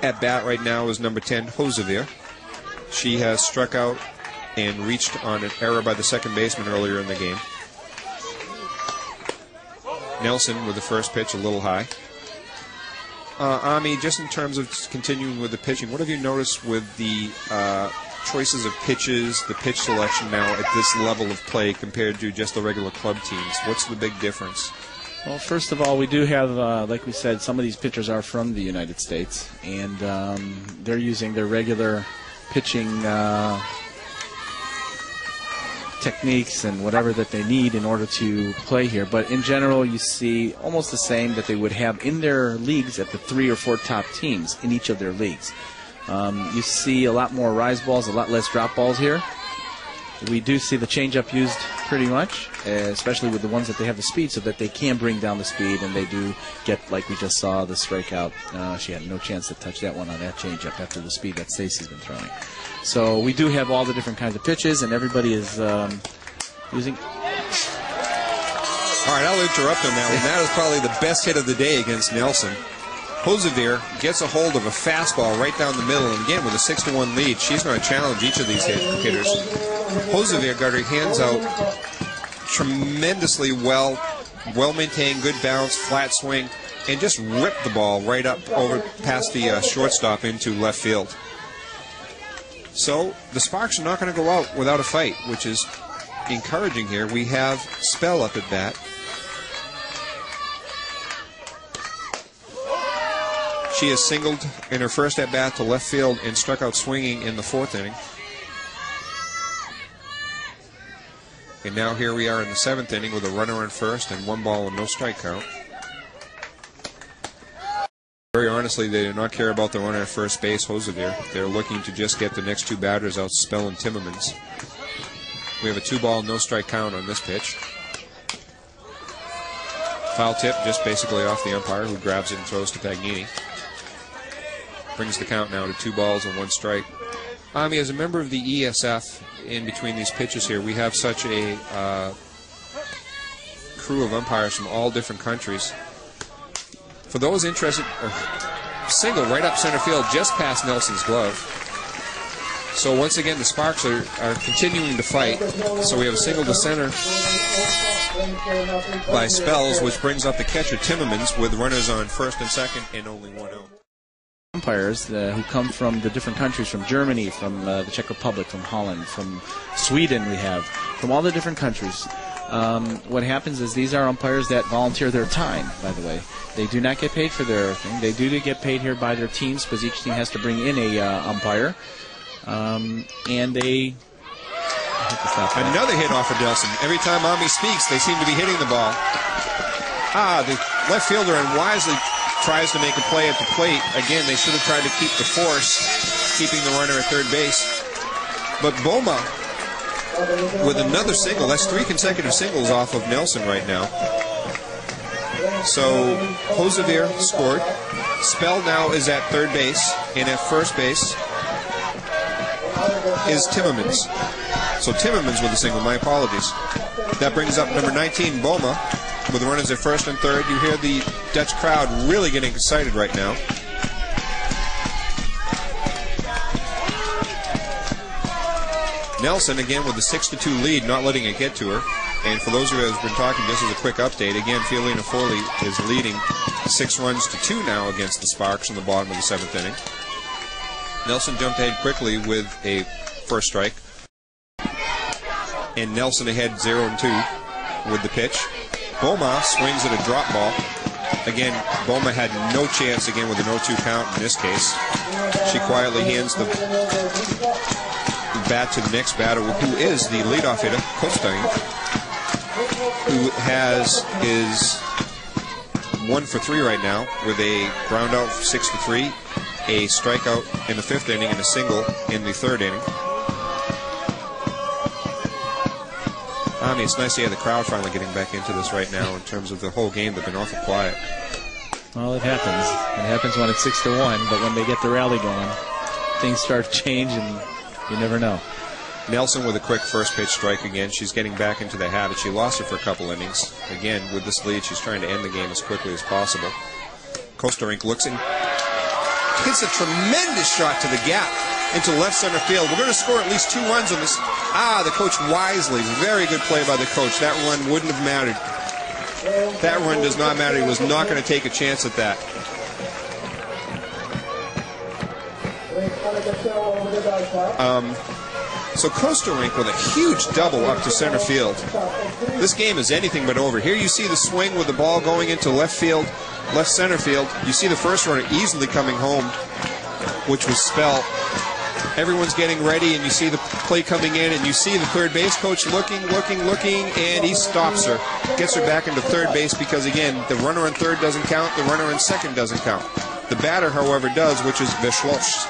at bat right now is number 10, Hosevier. She has struck out and reached on an error by the second baseman earlier in the game. Nelson with the first pitch a little high. Ami, just in terms of continuing with the pitching, what have you noticed with the choices of pitches, the pitch selection now at this level of play compared to just the regular club teams? What's the big difference? Well, first of all, we do have, like we said, some of these pitchers are from the United States, and they're using their regular pitching techniques and whatever that they need in order to play here. But in general, you see almost the same that they would have in their leagues at the 3 or 4 top teams in each of their leagues. You see a lot more rise balls, a lot less drop balls here. We do see the changeup used pretty much, especially with the ones that they have the speed, so that they can bring down the speed, and they do get, like we just saw, the strikeout. She had no chance to touch that one on that changeup after the speed that Stacy's been throwing. So we do have all the different kinds of pitches, and everybody is using. All right, I'll interrupt on that one. That was probably the best hit of the day against Nelson. Hosevier gets a hold of a fastball right down the middle, and again with a 6-1 lead, she's going to challenge each of these hitters. Hosevier got her hands out tremendously well maintained, good bounce, flat swing, and just ripped the ball right up over past the shortstop into left field. So the Sparks are not going to go out without a fight, which is encouraging here. We have Spell up at bat. She has singled in her first at bat to left field and struck out swinging in the 4th inning. And now here we are in the 7th inning with a runner on first and 1 ball and no strike count. Very honestly, they do not care about the runner at first base, Hosevier. They're looking to just get the next 2 batters out, Spell and Timmermans. We have a 2 ball, no strike count on this pitch. Foul tip just basically off the umpire, who grabs it and throws to Pagnini. Brings the count now to 2 balls and 1 strike. Ami, as a member of the ESF, in between these pitches here, we have such a crew of umpires from all different countries. For those interested, single right up center field, just past Nelson's glove. So once again, the Sparks are continuing to fight. So we have a single to center by Spells, which brings up the catcher Timmermans with runners on first and second and only 1 out. Umpires who come from the different countries, from Germany, from the Czech Republic, from Holland, from Sweden we have, from all the different countries. What happens is these are umpires that volunteer their time, by the way. They do not get paid for their thing. They do get paid here by their teams, because each team has to bring in a umpire. And they... Another hit off of Nelson. Every time Ami speaks, they seem to be hitting the ball. The left fielder unwisely tries to make a play at the plate. Again, they should have tried to keep the force, keeping the runner at third base. But Boma with another single. That's 3 consecutive singles off of Nelson right now. So Hosevier scored. Spell now is at third base, and at first base is Timmermans. So Timmermans with a single. My apologies. That brings up number 19, Boma, with runners at first and third. You hear the Dutch crowd really getting excited right now. Nelson again with the 6-2 lead, not letting it get to her. And for those of you who have been talking, this is a quick update. Again, Fiolina Foley is leading 6 runs to 2 now against the Sparks in the bottom of the 7th inning. Nelson jumped ahead quickly with a first strike. And Nelson ahead 0-2 with the pitch. Boma swings at a drop ball. Again, Boma had no chance again with a 0-2 count in this case. She quietly hands the bat to the next batter, who is the leadoff hitter, Kostain, who is 1 for 3 right now with a ground out 6-3, a strikeout in the 5th inning, and a single in the 3rd inning. I mean, it's nice to hear the crowd finally getting back into this right now in terms of the whole game. They've been awful quiet. Well, it happens. It happens when it's 6-1, but when they get the rally going, things start to change, and you never know. Nelson with a quick first pitch strike again. She's getting back into the habit. She lost it for a couple innings. Again, with this lead, she's trying to end the game as quickly as possible. Kostarink looks in. hits a tremendous shot to the gap into left center field. We're going to score at least 2 runs on this. The coach wisely. Very good play by the coach. That run wouldn't have mattered. That run does not matter. He was not going to take a chance at that. So Costa Rink with a huge double up to center field. This game is anything but over. Here you see the swing with the ball going into left field, left center field. You see the first runner easily coming home, which was Spell. Everyone's getting ready, and you see the play coming in, and you see the third base coach looking, and he stops her. Gets her back into third base because, again, the runner on third doesn't count, the runner on second doesn't count. The batter, however, does, which is Veschloss.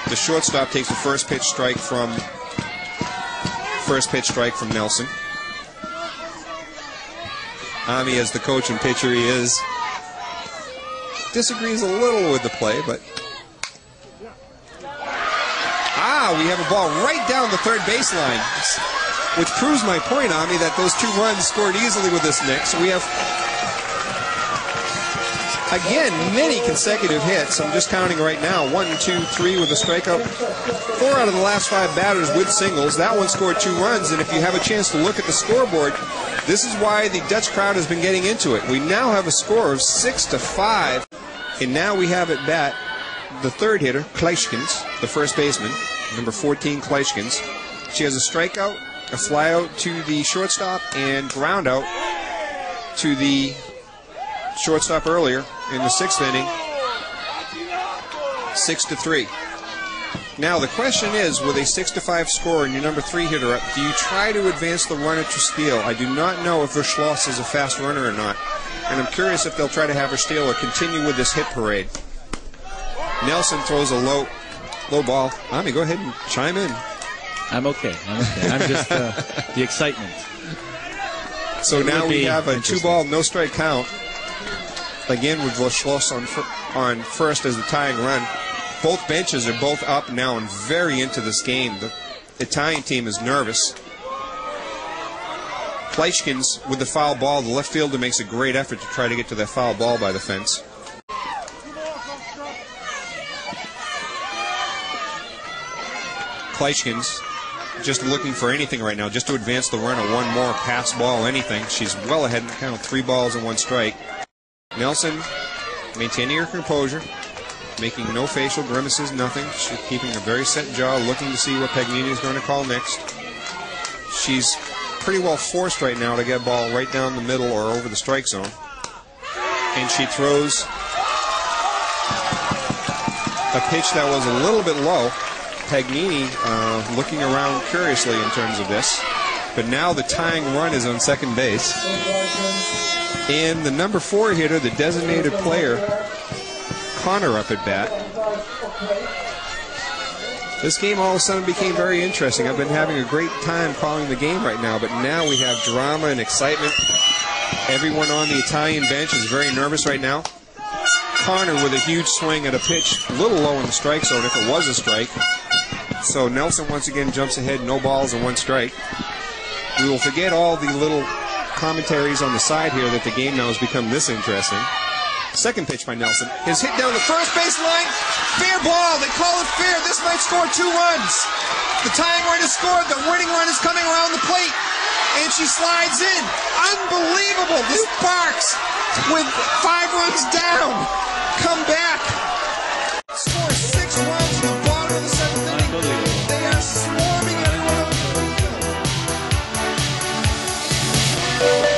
The shortstop takes the first pitch strike from Nelson. Ami, as the coach and pitcher he is, disagrees a little with the play, but we have a ball right down the third baseline, which proves my point, Ami, that those 2 runs scored easily with this Nick. So we have, again, many consecutive hits. I'm just counting right now. 1, 2, 3 with a strikeout. 4 out of the last 5 batters with singles. That one scored 2 runs, and if you have a chance to look at the scoreboard, this is why the Dutch crowd has been getting into it. We now have a score of 6-5, and now we have at bat the third hitter, Kleiskens, the first baseman, number 14, Kleiskens. She has a strikeout, a flyout to the shortstop, and ground out to the shortstop earlier in the 6th inning. 6-3. Now the question is, with a 6-5 score and your number 3 hitter up, do you try to advance the runner to steal? I do not know if Veschloss is a fast runner or not, and I'm curious if they'll try to have her steal or continue with this hit parade. Nelson throws a low ball. Ami, go ahead and chime in. I'm okay. I'm just the excitement. So now we have a 2-ball, no-strike count. Again with Veschloss on first as the tying run. Both benches are both up now and very into this game. The Italian team is nervous. Kleiskens with the foul ball. The left fielder makes a great effort to try to get to that foul ball by the fence. Kleiskens just looking for anything right now, just to advance the runner. 1 more pass ball, anything. She's well ahead in the count, 3 balls and 1 strike. Nelson maintaining her composure, making no facial grimaces, nothing. She's keeping a very set jaw, looking to see what Pagnini is going to call next. She's pretty well forced right now to get a ball right down the middle or over the strike zone. And she throws a pitch that was a little bit low. Pagnini looking around curiously in terms of this. But now the tying run is on second base. And the number 4 hitter, the designated player, Connor, up at bat. This game all of a sudden became very interesting. I've been having a great time calling the game right now, but now we have drama and excitement. Everyone on the Italian bench is very nervous right now. Connor with a huge swing at a pitch, a little low in the strike zone if it was a strike. So Nelson once again jumps ahead, no balls and 1 strike. We will forget all the little commentaries on the side here that the game now has become this interesting. Second pitch by Nelson. His hit down the first baseline. Fair ball. They call it fair. This might score 2 runs. The tying run is scored. The winning run is coming around the plate. And she slides in. Unbelievable. The Sparks, with 5 runs down, come back. Score 6 runs in the bottom of the 7th inning. They are swarming everyone on the field.